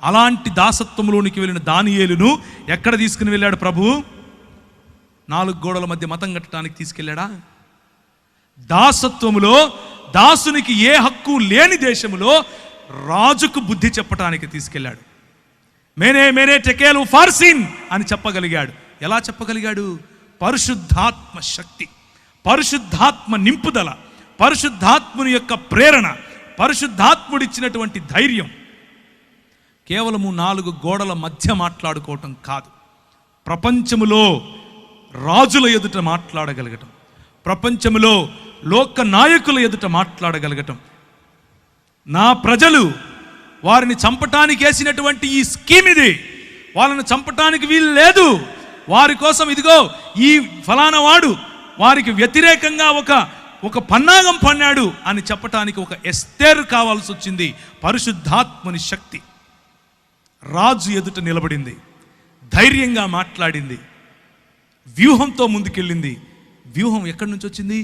అలాంటి దాసత్వంలోనికి వెళ్ళిన దానియేలును ఎక్కడ తీసుకుని వెళ్ళాడు ప్రభువు? 4 గోడల మధ్య మతం కట్టడానికి తీసుకెళ్ళాడా? దాసత్వములో దాసునికి ఏ హక్కు లేని దేశములో రాజుకు బుద్ధి చెప్పటానికి తీసుకెళ్ళాడు. మేనే టెకేలు ఫార్సిన్ అని చెప్పగలిగాడు. ఎలా చెప్పగలిగాడు? పరిశుద్ధాత్మ శక్తి, పరిశుద్ధాత్మ నింపుదల, పరిశుద్ధాత్ముని యొక్క ప్రేరణ, పరిశుద్ధాత్ముడిచ్చినటువంటి ధైర్యం. కేవలము 4 గోడల మధ్య మాట్లాడుకోవటం కాదు, ప్రపంచములో రాజుల ఎదుట మాట్లాడగలగటం, ప్రపంచములో లోక నాయకుల ఎదుట మాట్లాడగలగటం. నా ప్రజలు వారిని చంపటానికి వేసినటువంటి ఈ స్కీమ్ ఇది, వాళ్ళని చంపటానికి వీలు లేదు, వారి కోసం ఇదిగో ఈ ఫలానా వాడు వారికి వ్యతిరేకంగా ఒక పన్నాగం పన్నాడు అని చెప్పటానికి ఒక ఎస్తేరు కావాల్సి వచ్చింది. పరిశుద్ధాత్మని శక్తి రాజు ఎదుట నిలబడింది, ధైర్యంగా మాట్లాడింది, వ్యూహంతో ముందుకెళ్ళింది. వ్యూహం ఎక్కడి నుంచి వచ్చింది?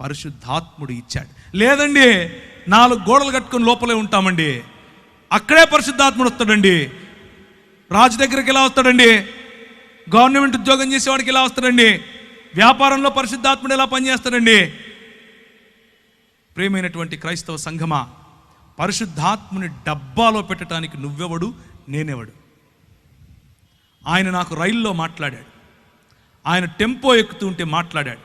పరిశుద్ధాత్ముడు ఇచ్చాడు. లేదండి 4 గోడలు కట్టుకొని లోపలే ఉంటామండి, అక్కడే పరిశుద్ధాత్ముడు వస్తాడండి. రాజు దగ్గరికి ఎలా వస్తాడండి? గవర్నమెంట్ ఉద్యోగం చేసేవాడికి ఎలా వస్తాడండి? వ్యాపారంలో పరిశుద్ధాత్ముడు ఎలా పనిచేస్తాడండి? ప్రియమైనటువంటి క్రైస్తవ సంఘమా, పరిశుద్ధాత్ముని డబ్బాలో పెట్టడానికి నువ్వెవడు, నేనెవడు? ఆయన నాకు రైల్లో మాట్లాడాడు, ఆయన టెంపో ఎక్కుతూ ఉంటే మాట్లాడాడు,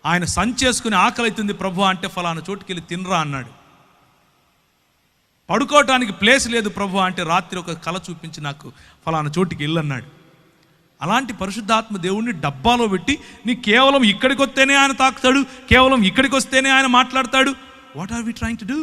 ఆయన సంచేసుకుని ఆకలి అవుతుంది ప్రభు అంటే ఫలానా చోటుకెళ్ళి తినరా అన్నాడు. పడుకోవటానికి ప్లేస్ లేదు ప్రభు అంటే రాత్రి ఒక కల చూపించి నాకు ఫలానా చోటుకి వెళ్ళన్నాడు. అలాంటి పరిశుద్ధాత్మ దేవుణ్ణి డబ్బాలో పెట్టి నీ కేవలం ఇక్కడికి వస్తేనే ఆయన తాకుతాడు, కేవలం ఇక్కడికి వస్తేనే ఆయన మాట్లాడతాడు. What are we trying to do?